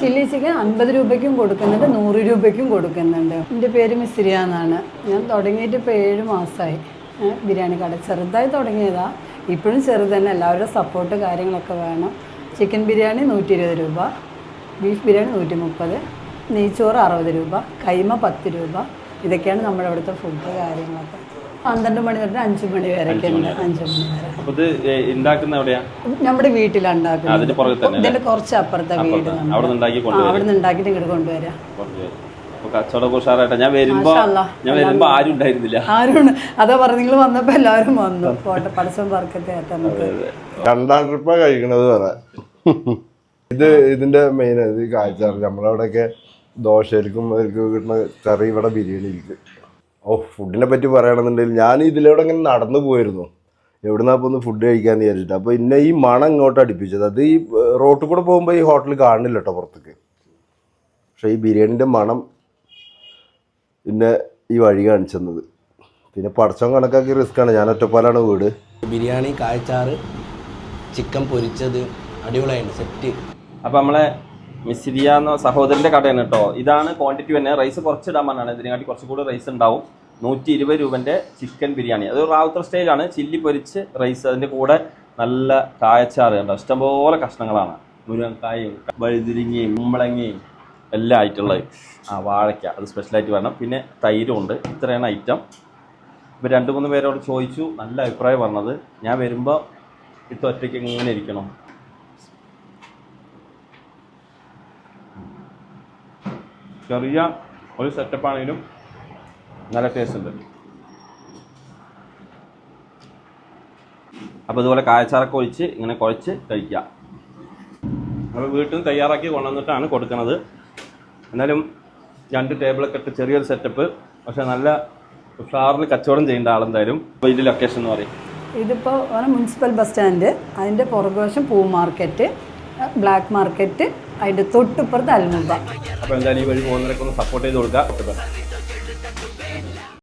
Chilli chicken 50 രൂപയ്ക്കും കൊടുക്കുന്നുണ്ട്, 100 രൂപയ്ക്കും കൊടുക്കുന്നുണ്ട്. എൻ്റെ പേര് മിസ്രിയ എന്നാണ്. ഞാൻ തുടങ്ങിയിട്ട് ഇപ്പോൾ 7 മാസമായി. ബിരിയാണി കട ചെറുതായി തുടങ്ങിയതാണ്. ഇപ്പോഴും ചെറുത് തന്നെ, എല്ലാവരുടെ സപ്പോർട്ട് കാര്യങ്ങളൊക്കെ വേണം. ചിക്കൻ ബിരിയാണി 120 രൂപ, ബീഫ് ബിരിയാണി 130, നെയ്ച്ചോറ് 60 രൂപ, കൈമ 10 രൂപ. ഇതൊക്കെയാണ് നമ്മുടെ ഇവിടുത്തെ ഫുഡ് കാര്യങ്ങളൊക്കെ. 12 മണി തൊട്ട് 5 മണി വരെയൊക്കെ ഉണ്ട്. 5 മണി വരെ നമ്മുടെ വീട്ടിലാണ് ഉണ്ടാക്കുന്നത്. ഇതിൻ്റെ കുറച്ച് അപ്പുറത്തെ വീട്, അവിടെ നിന്ന് ഉണ്ടാക്കിയിട്ട് ഇങ്ങോട്ട് കൊണ്ടുവരാം. ആരും അതാ പറഞ്ഞു, നിങ്ങൾ വന്നപ്പോ എല്ലാവരും വന്നു. പോട്ടെ, പടച്ചോൻ ബർക്കത്ത് നമുക്ക് 2 ട്രിപ്പാ കഴിക്കണത് പറ. ഇതിന്റെ മെയിൻ ഈ കാഴ്ച നമ്മളവിടെയൊക്കെ ദോശയിലേക്കും കിട്ടുന്ന കറി ഇവിടെ ബിരിയാണിയിലേക്ക്. ഫുഡിനെ പറ്റി പറയുകയാണെന്നുണ്ടെങ്കിൽ ഞാൻ ഇതിലൂടെ ഇങ്ങനെ നടന്നു പോയിരുന്നു, എവിടുന്നാ ഇപ്പോൾ ഒന്ന് ഫുഡ് കഴിക്കാമെന്ന് വിചാരിച്ചിട്ട്. അപ്പോൾ ഇന്നെ ഈ മണം ഇങ്ങോട്ട് അടുപ്പിച്ചത്. അത് ഈ റോട്ടിൽ കൂടെ പോകുമ്പോൾ ഈ ഹോട്ടൽ കാണില്ല കേട്ടോ പുറത്തേക്ക്, പക്ഷേ ഈ ബിരിയാണിൻ്റെ മണം പിന്നെ ഈ വഴി കാണിച്ചെന്നത്. പിന്നെ പടച്ചോൻ കണക്കാക്കി റിസ്ക്കാണ്. ഞാൻ ഒറ്റപ്പാലാണ് വീട്. ബിരിയാണി, കായച്ചാറ്, ചിക്കൻ പൊരിച്ചത് അടിപൊളിയായിട്ട് സെറ്റ്. അപ്പോൾ നമ്മളെ മിസ്രിയ എന്ന സഹോദരൻ്റെ കടയാണ് കേട്ടോ. ഇതാണ് ക്വാണ്ടിറ്റി തന്നെ. റൈസ് കുറച്ചിടാൻ പറഞ്ഞാണ്, ഇതിനെക്കാട്ടി കുറച്ചുകൂടി റൈസ് ഉണ്ടാവും. 120 രൂപൻ്റെ ചിക്കൻ ബിരിയാണി. അത് റാവുത്തർ സ്റ്റൈലാണ്. ചില്ലി പൊരിച്ച് റൈസ്, അതിൻ്റെ കൂടെ നല്ല കായച്ചാറ് കണ്ടോ, ഇഷ്ടംപോലെ കഷ്ണങ്ങളാണ്. മുരുങ്ങക്കായും വഴുതിരിങ്ങയും കുമ്പളങ്ങയും എല്ലാം ആയിട്ടുള്ളത്. വാഴയ്ക്ക അത് സ്പെഷ്യലായിട്ട് വേണം. പിന്നെ തൈരും ഉണ്ട്. ഇത്രയാണ് ഐറ്റം. ഇപ്പോൾ 2-3 പേരോട് ചോദിച്ചു, നല്ല അഭിപ്രായം പറഞ്ഞത്. ഞാൻ വരുമ്പോൾ ഇത് ഒറ്റയ്ക്ക് ഇങ്ങനെ ഇരിക്കണം. ചെറിയ ഒരു സെറ്റപ്പാണെങ്കിലും നല്ല ടേസ്റ്റ് ഉണ്ട്. അപ്പോൾ ഇതുപോലെ കായച്ചാറൊക്കെ ഒഴിച്ച് ഇങ്ങനെ കുഴച്ച് കഴിക്കുക. നമ്മൾ വീട്ടിൽ നിന്ന് തയ്യാറാക്കി കൊണ്ടുവന്നിട്ടാണ് കൊടുക്കുന്നത്. എന്നാലും 2 ടേബിളൊക്കെ ഇട്ട് ചെറിയൊരു സെറ്റപ്പ്, പക്ഷേ നല്ല ഉഷാറിൽ കച്ചവടം ചെയ്യേണ്ട ആളെന്തായാലും. അപ്പോൾ ഇതിൻ്റെ ലൊക്കേഷൻ എന്ന് പറയും, ഇതിപ്പോൾ മുനിസിപ്പൽ ബസ് സ്റ്റാൻഡ്, അതിൻ്റെ പുറകുവശം പൂ മാർക്കറ്റ്, ബ്ലാക്ക് മാർക്കറ്റ്, അതിൻ്റെ തൊട്ടിപ്പുറത്ത് അൽമുബ. അപ്പോൾ എന്തായാലും ഈ വഴി പോകുന്നവരൊക്കെ ഒന്ന് സപ്പോർട്ട് ചെയ്ത് കൊടുക്കുക.